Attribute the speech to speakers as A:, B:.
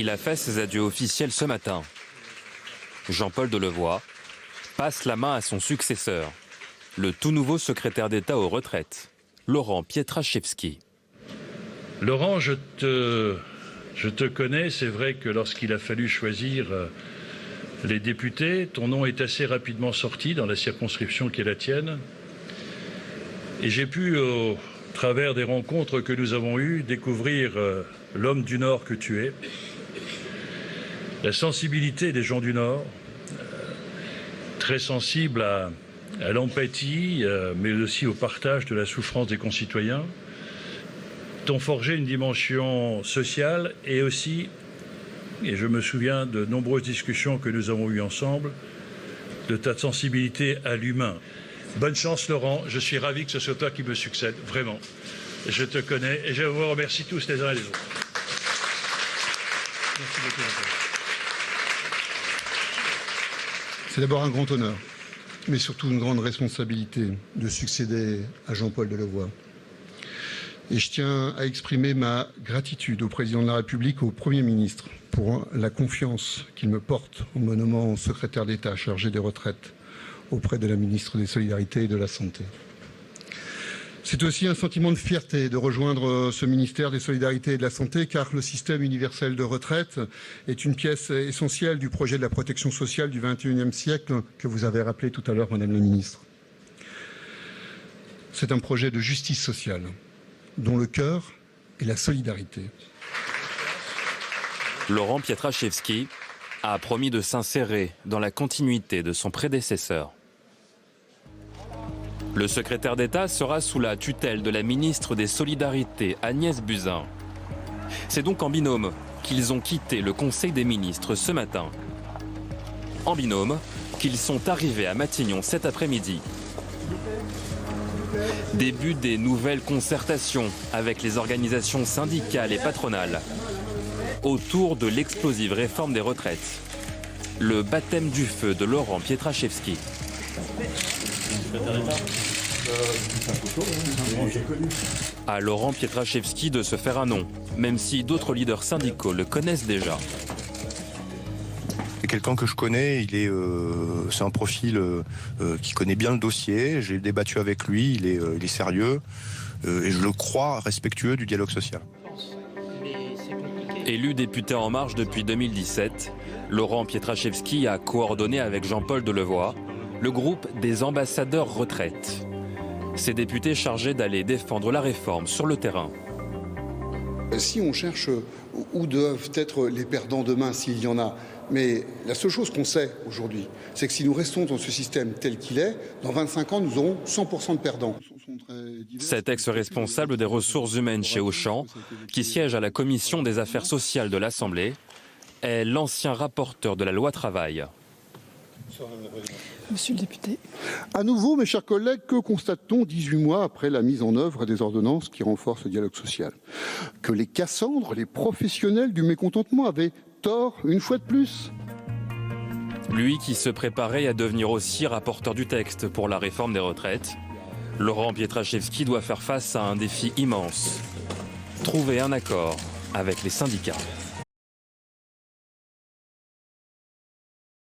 A: Il a fait ses adieux officiels ce matin. Jean-Paul Delevoye passe la main à son successeur, le tout nouveau secrétaire d'État aux retraites, Laurent Pietraszewski.
B: Laurent, je te connais, c'est vrai que lorsqu'il a fallu choisir les députés, ton nom est assez rapidement sorti dans la circonscription qui est la tienne. Et j'ai pu, au travers des rencontres que nous avons eues, découvrir l'homme du Nord que tu es, la sensibilité des gens du Nord, très sensible à l'empathie, mais aussi au partage de la souffrance des concitoyens, t'ont forgé une dimension sociale et aussi, et je me souviens de nombreuses discussions que nous avons eues ensemble, de ta sensibilité à l'humain. Bonne chance Laurent, je suis ravi que ce soit toi qui me succède, vraiment. Je te connais et je vous remercie tous les uns et les autres. Merci beaucoup.
C: C'est d'abord un grand honneur, mais surtout une grande responsabilité de succéder à Jean-Paul Delevoye. Et je tiens à exprimer ma gratitude au président de la République, au Premier ministre, pour la confiance qu'il me porte en me nommant secrétaire d'État chargé des retraites auprès de la ministre des Solidarités et de la Santé. C'est aussi un sentiment de fierté de rejoindre ce ministère des Solidarités et de la Santé, car le système universel de retraite est une pièce essentielle du projet de la protection sociale du XXIe siècle que vous avez rappelé tout à l'heure, Madame la Ministre. C'est un projet de justice sociale, dont le cœur est la solidarité.
A: Laurent Pietraszewski a promis de s'insérer dans la continuité de son prédécesseur. Le secrétaire d'État sera sous la tutelle de la ministre des Solidarités, Agnès Buzyn. C'est donc en binôme qu'ils ont quitté le Conseil des ministres ce matin. En binôme qu'ils sont arrivés à Matignon cet après-midi. Début des nouvelles concertations avec les organisations syndicales et patronales autour de l'explosive réforme des retraites. Le baptême du feu de Laurent Pietraszewski. À Laurent Pietraszewski de se faire un nom, même si d'autres leaders syndicaux le connaissent déjà.
D: C'est quelqu'un que je connais, c'est un profil qui connaît bien le dossier, j'ai débattu avec lui, il est sérieux et je le crois respectueux du dialogue social.
A: Élu député En Marche depuis 2017, Laurent Pietraszewski a coordonné avec Jean-Paul Delevoye le groupe des ambassadeurs retraite. Ces députés chargés d'aller défendre la réforme sur le terrain.
C: Si on cherche où doivent être les perdants demain, s'il y en a, mais la seule chose qu'on sait aujourd'hui, c'est que si nous restons dans ce système tel qu'il est, dans 25 ans, nous aurons 100% de perdants.
A: Cet ex-responsable des ressources humaines chez Auchan, qui siège à la commission des affaires sociales de l'Assemblée, est l'ancien rapporteur de la loi travail.
E: Monsieur le député.
C: À nouveau, mes chers collègues, que constate-t-on 18 mois après la mise en œuvre des ordonnances qui renforcent le dialogue social? Que les Cassandres, les professionnels du mécontentement avaient tort une fois de plus.
A: Lui qui se préparait à devenir aussi rapporteur du texte pour la réforme des retraites, Laurent Pietraszewski doit faire face à un défi immense. Trouver un accord avec les syndicats.